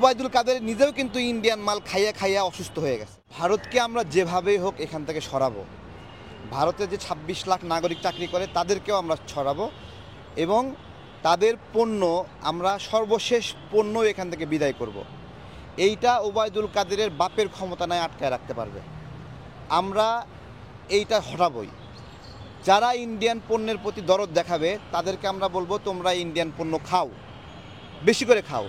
ওবায়দুল কাদের নিজেও কিন্তু ইন্ডিয়ান মাল খাইয়া খাইয়া অসুস্থ হয়ে গেছে। ভারতকে আমরা যেভাবেই হোক এখান থেকে সরাবো। ভারতে যে ২৬ লাখ নাগরিক চাকরি করে তাদেরকেও আমরা সরাবো এবং তাদের পণ্য আমরা সর্বশেষ পণ্য এখান থেকে বিদায় করব। এইটা ওবায়দুল কাদেরের বাপের ক্ষমতা নয় আটকায় রাখতে পারবে। আমরা এইটা হটাবই। যারা ইন্ডিয়ান পণ্যের প্রতি দরদ দেখাবে তাদেরকে আমরা বলবো তোমরা ইন্ডিয়ান পণ্য খাও, বেশি করে খাও।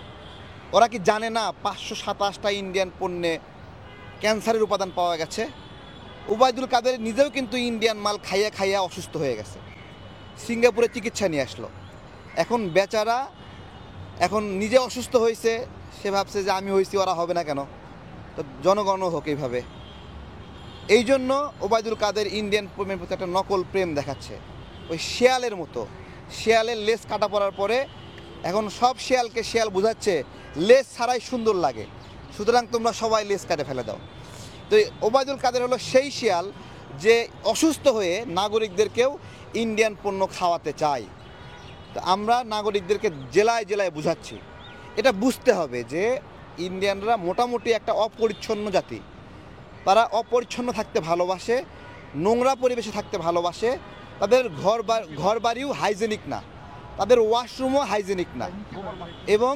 ওরা কি জানে না ৫২৭টা ইন্ডিয়ান পণ্যে ক্যান্সারের উপাদান পাওয়া গেছে? ওবায়দুল কাদের নিজেও কিন্তু ইন্ডিয়ান মাল খাইয়া খাইয়া অসুস্থ হয়ে গেছে, সিঙ্গাপুরে চিকিৎসা নিয়ে আসলো। এখন বেচারা এখন নিজে অসুস্থ হয়েছে, সে ভাবছে যে আমি হয়েছি, ওরা হবে না কেন? তো জনগণও হোক এইভাবে। এই জন্য ওবায়দুল কাদের ইন্ডিয়ান প্রেমের প্রতি একটা নকল প্রেম দেখাচ্ছে, ওই শেয়ালের মতো। শেয়ালের লেজ কাটা পড়ার পরে এখন সব শেয়ালকে শেয়াল বোঝাচ্ছে লেজ ছাড়াই সুন্দর লাগে, সুতরাং তোমরা সবাই লেজ কাটে ফেলে দাও। তো ওবায়দুল কাদের হলো সেই শেয়াল যে অসুস্থ হয়ে নাগরিকদেরকেও ইন্ডিয়ান পণ্য খাওয়াতে চায়। তো আমরা নাগরিকদেরকে জেলায় জেলায় বুঝাচ্ছি, এটা বুঝতে হবে যে ইন্ডিয়ানরা মোটামুটি একটা অপরিচ্ছন্ন জাতি। তারা অপরিচ্ছন্ন থাকতে ভালোবাসে, নোংরা পরিবেশে থাকতে ভালোবাসে। তাদের ঘর বাড়িও হাইজেনিক না, তাদের ওয়াশরুমও হাইজেনিক না। এবং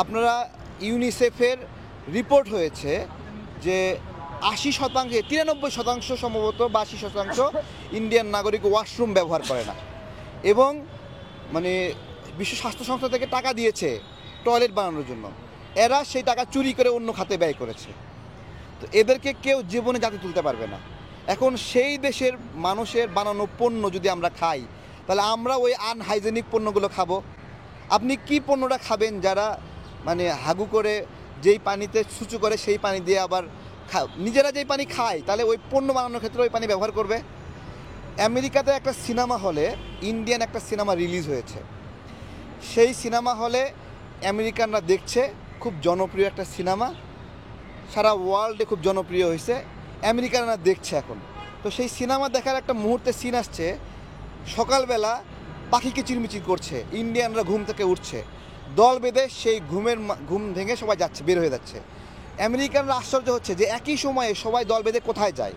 আপনারা ইউনিসেফের রিপোর্ট হয়েছে যে ৮০%, ৯৩% সম্ভবত বা ৮০% ইন্ডিয়ান নাগরিক ওয়াশরুম ব্যবহার করে না। এবং মানে বিশ্ব স্বাস্থ্য সংস্থা থেকে টাকা দিয়েছে টয়লেট বানানোর জন্য, এরা সেই টাকা চুরি করে অন্য খাতে ব্যয় করেছে। তো এদেরকে কেউ জীবনে জাতি তুলতে পারবে না। এখন সেই দেশের মানুষের বানানো পণ্য যদি আমরা খাই, তাহলে আমরা ওই আনহাইজেনিক পণ্যগুলো খাবো। আপনি কি পণ্যটা খাবেন যারা মানে হাগু করে যেই পানিতে ছুঁচু করে সেই পানি দিয়ে আবার নিজেরা যেই পানি খায়, তাহলে ওই পণ্য বানানোর ক্ষেত্রে ওই পানি ব্যবহার করবে। আমেরিকাতে একটা সিনেমা হলে ইন্ডিয়ান একটা সিনেমা রিলিজ হয়েছে। সেই সিনেমা হলে আমেরিকানরা দেখছে, খুব জনপ্রিয় একটা সিনেমা, সারা ওয়ার্ল্ডে খুব জনপ্রিয় হয়েছে, আমেরিকানরা দেখছে এখন। তো সেই সিনেমা দেখার একটা মুহূর্তে সিন আসছে, সকালবেলা পাখি কিচিরমিচির করছে, ইন্ডিয়ানরা ঘুম থেকে উঠছে, দল বেঁধে সেই ঘুম ভেঙে সবাই যাচ্ছে, বের হয়ে যাচ্ছে। আমেরিকানরা আশ্চর্য হচ্ছে যে একই সময়ে সবাই দল বেঁধে কোথায় যায়।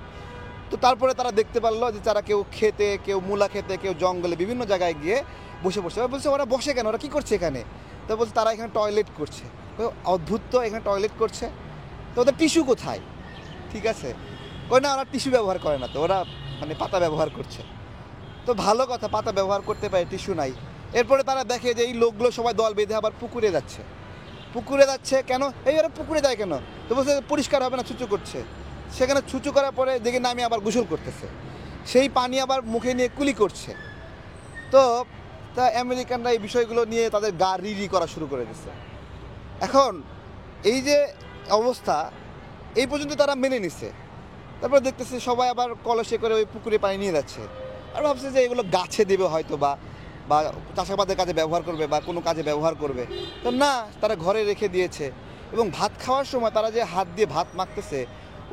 তো তারপরে তারা দেখতে পারলো যে তারা কেউ খেতে, কেউ মূলা খেতে, কেউ জঙ্গলে বিভিন্ন জায়গায় গিয়ে বসে বসে। বলছে ওরা বসে কেন, ওরা কী করছে এখানে? তো বলছে তারা এখানে টয়লেট করছে। অদ্ভুত তো, এখানে টয়লেট করছে, তো ওদের টিস্যু কোথায়? ঠিক আছে, ওই না, ওরা টিস্যু ব্যবহার করে না, তো ওরা মানে পাতা ব্যবহার করছে। তো ভালো কথা, পাতা ব্যবহার করতে পারে, টিস্যু নাই। এরপরে তারা দেখে যে এই লোকগুলো সবাই দল বেঁধে আবার পুকুরে যাচ্ছে। পুকুরে যাচ্ছে কেন? এই ওরা পুকুরে যায় কেন? তো বলছে পরিষ্কার হবে না, ছুঁচু করছে। সেখানে ছুঁচু করার পরে দেখে নামিয়ে আবার গোসল করতেছে, সেই পানি আবার মুখে নিয়ে কুলি করছে। তো তা আমেরিকানরা এই বিষয়গুলো নিয়ে তাদের গা রি করা শুরু করে দিচ্ছে। এখন এই যে অবস্থা, এই পর্যন্ত তারা মেনে নিছে। তারপর দেখতেছে সবাই আবার কলসে করে ওই পুকুরে পানি নিয়ে যাচ্ছে, আর ভাবছে যে এগুলো গাছে দেবে হয়তো বা চাষাবাদের কাজে ব্যবহার করবে বা কোনো কাজে ব্যবহার করবে। তো না, তারা ঘরে রেখে দিয়েছে। এবং ভাত খাওয়ার সময় তারা যে হাত দিয়ে ভাত মাখতেছে,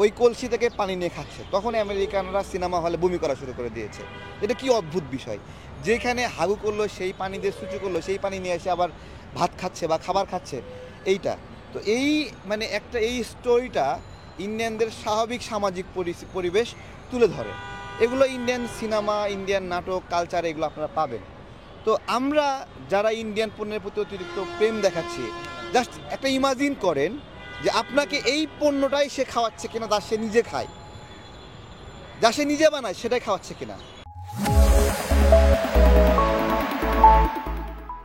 ওই কলসি থেকে পানি নিয়ে খাচ্ছে। তখন আমেরিকানরা সিনেমা হলে বমি করা শুরু করে দিয়েছে। এটা কি অদ্ভুত বিষয়, যেখানে হাগু করলো সেই পানি দিয়ে সূচি করলো, সেই পানি নিয়ে এসে আবার ভাত খাচ্ছে বা খাবার খাচ্ছে। এইটা তো এই মানে একটা এই স্টোরিটা ইন্ডিয়ানদের স্বাভাবিক সামাজিক পরিবেশ তুলে ধরে। এগুলো ইন্ডিয়ান সিনেমা, ইন্ডিয়ান নাটক, কালচার, এগুলো আপনারা পাবেন। তো আমরা যারা ইন্ডিয়ান পণ্যের প্রতি অতিরিক্ত প্রেম দেখাচ্ছি, জাস্ট একটা ইমাজিন করেন যে আপনাকে এই পণ্যটাই সে খাওয়াচ্ছে কিনা, যা সে নিজে খায়, যা সে নিজে বানায় সেটাই খাওয়াচ্ছে কিনা।